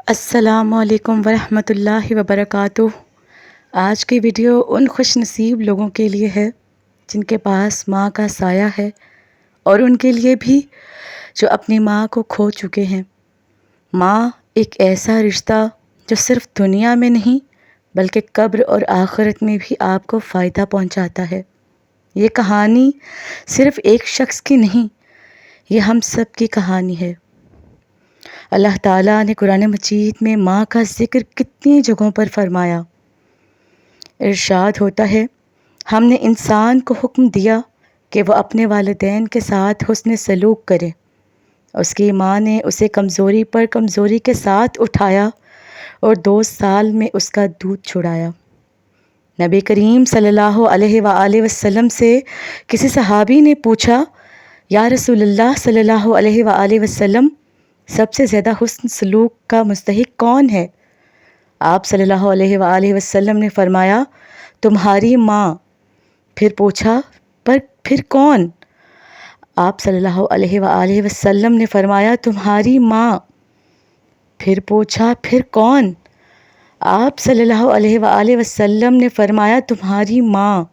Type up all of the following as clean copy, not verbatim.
السلام علیکم ورحمۃ اللہ وبرکاتہ۔ آج کی ویڈیو ان خوش نصیب لوگوں کے لیے ہے جن کے پاس ماں کا سایہ ہے، اور ان کے لیے بھی جو اپنی ماں کو کھو چکے ہیں۔ ماں ایک ایسا رشتہ جو صرف دنیا میں نہیں بلکہ قبر اور آخرت میں بھی آپ کو فائدہ پہنچاتا ہے۔ یہ کہانی صرف ایک شخص کی نہیں، یہ ہم سب کی کہانی ہے۔ اللہ تعالیٰ نے قرآن مجید میں ماں کا ذکر کتنی جگہوں پر فرمایا۔ ارشاد ہوتا ہے، ہم نے انسان کو حکم دیا کہ وہ اپنے والدین کے ساتھ حسن سلوک کرے۔ اس کی ماں نے اسے کمزوری پر کمزوری کے ساتھ اٹھایا اور 2 سال میں اس کا دودھ چھڑایا۔ نبی کریم صلی اللہ علیہ وآلہ وسلم سے کسی صحابی نے پوچھا، یا رسول اللہ صلی اللہ علیہ وآلہ وسلم، سب سے زیادہ حسن سلوک کا مستحق کون ہے؟ آپ صلی اللہ علیہ وآلہ وسلم نے فرمایا، تمہاری ماں۔ پھر پوچھا، پھر کون؟ آپ صلی اللہ علیہ وآلہ وسلم نے فرمایا، تمہاری ماں۔ پھر پوچھا، پھر کون؟ آپ صلی اللہ علیہ وآلہ وسلم نے فرمایا، تمہاری ماں۔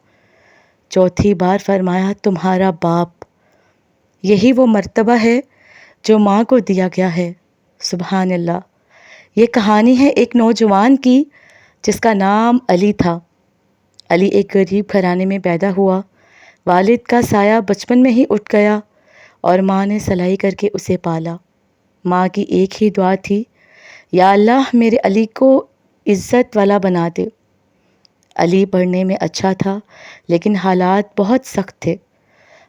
چوتھی بار فرمایا، تمہارا باپ۔ یہی وہ مرتبہ ہے جو ماں کو دیا گیا ہے۔ سبحان اللہ۔ یہ کہانی ہے ایک نوجوان کی جس کا نام علی تھا۔ علی ایک غریب گھرانے میں پیدا ہوا۔ والد کا سایہ بچپن میں ہی اٹھ گیا اور ماں نے سلائی کر کے اسے پالا۔ ماں کی ایک ہی دعا تھی، یا اللہ میرے علی کو عزت والا بنا دے۔ علی پڑھنے میں اچھا تھا لیکن حالات بہت سخت تھے۔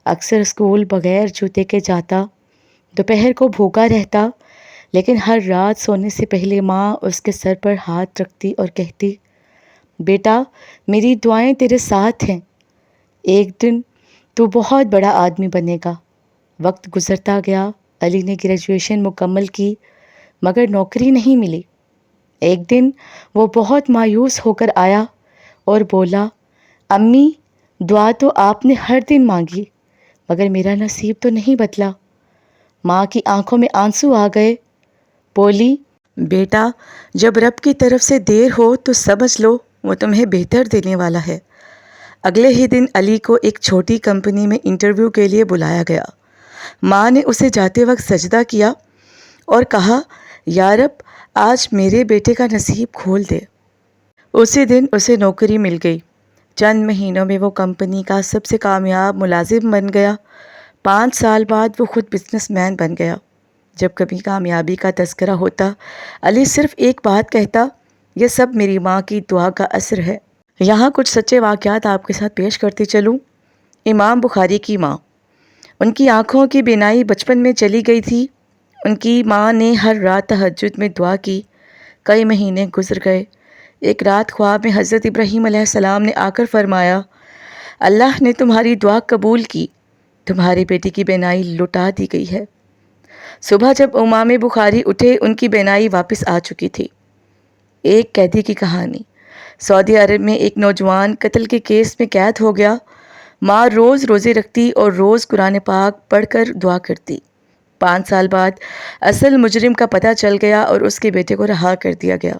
اکثر اسکول بغیر جوتے کے جاتا، دوپہر کو بھوکا رہتا، لیکن ہر رات سونے سے پہلے ماں اس کے سر پر ہاتھ رکھتی اور کہتی، بیٹا میری دعائیں تیرے ساتھ ہیں، ایک دن تو بہت بڑا آدمی بنے گا۔ وقت گزرتا گیا، علی نے گریجویشن مکمل کی مگر نوکری نہیں ملی۔ ایک دن وہ بہت مایوس ہو کر آیا اور بولا، امی دعا تو آپ نے ہر دن مانگی مگر میرا نصیب تو نہیں بدلا۔ ماں کی آنکھوں میں آنسو آ گئے۔ بولی، بیٹا جب رب کی طرف سے دیر ہو تو سمجھ لو وہ تمہیں بہتر دینے والا ہے۔ اگلے ہی دن علی کو ایک چھوٹی کمپنی میں انٹرویو کے لیے بلایا گیا۔ ماں نے اسے جاتے وقت سجدہ کیا اور کہا، یا رب آج میرے بیٹے کا نصیب کھول دے۔ اسی دن اسے نوکری مل گئی۔ چند مہینوں میں وہ کمپنی کا سب سے کامیاب ملازم بن گیا۔ 5 سال بعد وہ خود بزنس مین بن گیا۔ جب کبھی کامیابی کا تذکرہ ہوتا، علی صرف ایک بات کہتا، یہ سب میری ماں کی دعا کا اثر ہے۔ یہاں کچھ سچے واقعات آپ کے ساتھ پیش کرتی چلوں۔ امام بخاری کی ماں، ان کی آنکھوں کی بینائی بچپن میں چلی گئی تھی۔ ان کی ماں نے ہر رات تہجد میں دعا کی۔ کئی مہینے گزر گئے۔ ایک رات خواب میں حضرت ابراہیم علیہ السلام نے آ کر فرمایا، اللہ نے تمہاری دعا قبول کی، تمہاری بیٹی کی بینائی لوٹا دی گئی ہے۔ صبح جب امام بخاری اٹھے، ان کی بینائی واپس آ چکی تھی۔ ایک قیدی کی کہانی۔ سعودی عرب میں ایک نوجوان قتل کے کیس میں قید ہو گیا۔ ماں روز روزے رکھتی اور روز قرآن پاک پڑھ کر دعا کرتی۔ 5 سال بعد اصل مجرم کا پتہ چل گیا اور اس کے بیٹے کو رہا کر دیا گیا۔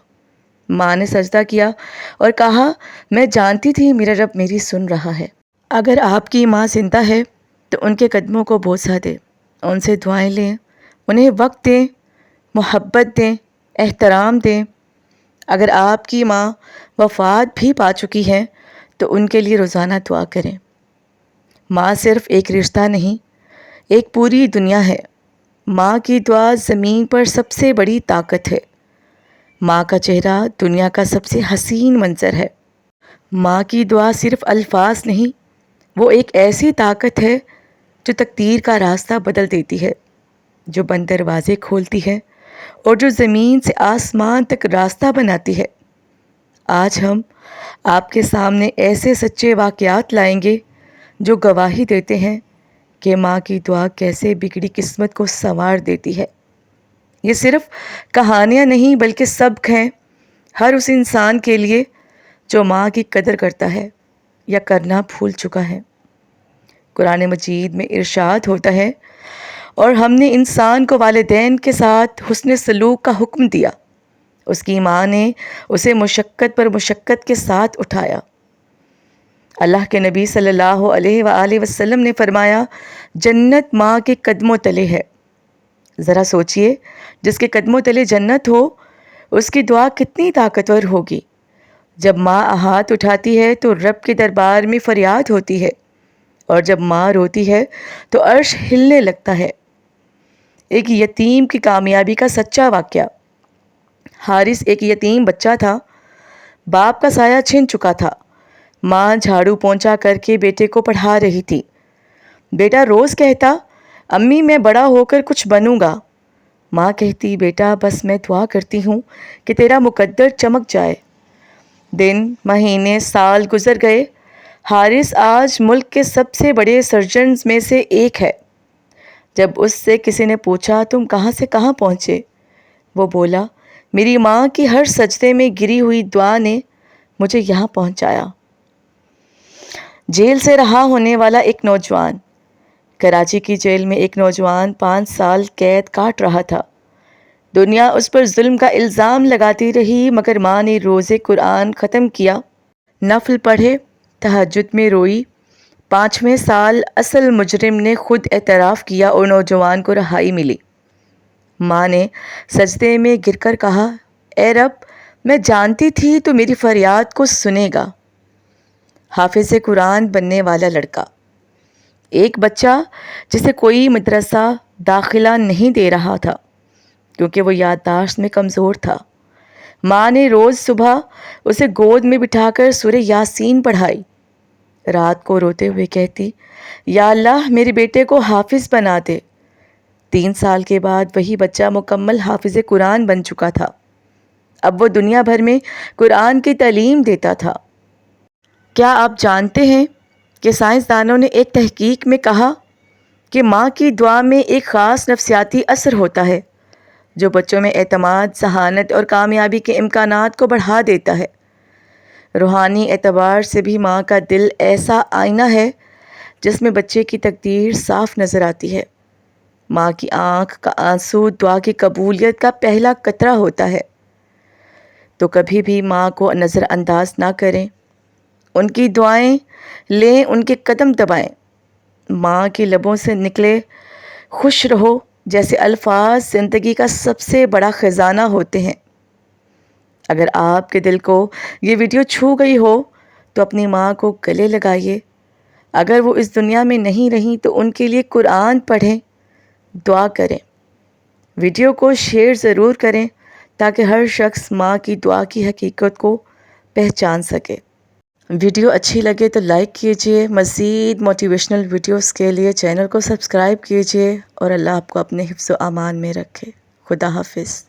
ماں نے سجدہ کیا اور کہا، میں جانتی تھی میرا رب میری سن رہا ہے۔ اگر آپ کی ماں زندہ ہے تو ان کے قدموں کو بوسہ دیں، ان سے دعائیں لیں، انہیں وقت دیں، محبت دیں، احترام دیں۔ اگر آپ کی ماں وفات بھی پا چکی ہیں تو ان کے لیے روزانہ دعا کریں۔ ماں صرف ایک رشتہ نہیں، ایک پوری دنیا ہے۔ ماں کی دعا زمین پر سب سے بڑی طاقت ہے۔ ماں کا چہرہ دنیا کا سب سے حسین منظر ہے۔ ماں کی دعا صرف الفاظ نہیں، وہ ایک ایسی طاقت ہے جو تقدیر کا راستہ بدل دیتی ہے، جو بند دروازے کھولتی ہے اور جو زمین سے آسمان تک راستہ بناتی ہے۔ آج ہم آپ کے سامنے ایسے سچے واقعات لائیں گے جو گواہی دیتے ہیں کہ ماں کی دعا کیسے بگڑی قسمت کو سنوار دیتی ہے۔ یہ صرف کہانیاں نہیں بلکہ سبق ہیں ہر اس انسان کے لیے جو ماں کی قدر کرتا ہے یا کرنا بھول چکا ہے۔ قرآن مجید میں ارشاد ہوتا ہے، اور ہم نے انسان کو والدین کے ساتھ حسن سلوک کا حکم دیا۔ اس کی ماں نے اسے مشقت پر مشقت کے ساتھ اٹھایا۔ اللہ کے نبی صلی اللہ علیہ وآلہ وسلم نے فرمایا، جنت ماں کے قدموں تلے ہے۔ ذرا سوچئے، جس کے قدموں تلے جنت ہو اس کی دعا کتنی طاقتور ہوگی۔ جب ماں ہاتھ اٹھاتی ہے تو رب کے دربار میں فریاد ہوتی ہے، اور جب ماں روتی ہے تو عرش ہلنے لگتا ہے۔ ایک یتیم کی کامیابی کا سچا واقعہ۔ حارث ایک یتیم بچہ تھا، باپ کا سایہ چھن چکا تھا۔ ماں جھاڑو پونچھا کر کے بیٹے کو پڑھا رہی تھی۔ بیٹا روز کہتا، امی میں بڑا ہو کر کچھ بنوں گا۔ ماں کہتی، بیٹا بس میں دعا کرتی ہوں کہ تیرا مقدر چمک جائے۔ دن، مہینے، سال گزر گئے۔ حارث آج ملک کے سب سے بڑے سرجنز میں سے ایک ہے۔ جب اس سے کسی نے پوچھا، تم کہاں سے کہاں پہنچے؟ وہ بولا، میری ماں کی ہر سجدے میں گری ہوئی دعا نے مجھے یہاں پہنچایا۔ جیل سے رہا ہونے والا ایک نوجوان۔ کراچی کی جیل میں ایک نوجوان 5 سال قید کاٹ رہا تھا۔ دنیا اس پر ظلم کا الزام لگاتی رہی، مگر ماں نے روزے قرآن ختم کیا، نفل پڑھے، تہجد میں روئی۔ 5ویں سال اصل مجرم نے خود اعتراف کیا اور نوجوان کو رہائی ملی۔ ماں نے سجدے میں گر کر کہا، اے رب، میں جانتی تھی تو میری فریاد کو سنے گا۔ حافظ قرآن بننے والا لڑکا۔ ایک بچہ جسے کوئی مدرسہ داخلہ نہیں دے رہا تھا کیونکہ وہ یادداشت میں کمزور تھا۔ ماں نے روز صبح اسے گود میں بٹھا کر سورہ یاسین پڑھائی۔ رات کو روتے ہوئے کہتی، یا اللہ میرے بیٹے کو حافظ بنا دے۔ 3 سال کے بعد وہی بچہ مکمل حافظ قرآن بن چکا تھا۔ اب وہ دنیا بھر میں قرآن کی تعلیم دیتا تھا۔ کیا آپ جانتے ہیں کہ سائنسدانوں نے ایک تحقیق میں کہا کہ ماں کی دعا میں ایک خاص نفسیاتی اثر ہوتا ہے جو بچوں میں اعتماد، ذہانت اور کامیابی کے امکانات کو بڑھا دیتا ہے۔ روحانی اعتبار سے بھی ماں کا دل ایسا آئینہ ہے جس میں بچے کی تقدیر صاف نظر آتی ہے۔ ماں کی آنکھ کا آنسو دعا کی قبولیت کا پہلا قطرہ ہوتا ہے۔ تو کبھی بھی ماں کو نظر انداز نہ کریں، ان کی دعائیں لیں، ان کے قدم دبائیں۔ ماں کے لبوں سے نکلے خوش رہو جیسے الفاظ زندگی کا سب سے بڑا خزانہ ہوتے ہیں۔ اگر آپ کے دل کو یہ ویڈیو چھو گئی ہو تو اپنی ماں کو گلے لگائیے۔ اگر وہ اس دنیا میں نہیں رہیں تو ان کے لیے قرآن پڑھیں، دعا کریں۔ ویڈیو کو شیئر ضرور کریں تاکہ ہر شخص ماں کی دعا کی حقیقت کو پہچان سکے۔ ویڈیو اچھی لگے تو لائک کیجئے۔ مزید موٹیویشنل ویڈیوز کے لیے چینل کو سبسکرائب کیجئے، اور اللہ آپ کو اپنے حفظ و امان میں رکھے۔ خدا حافظ۔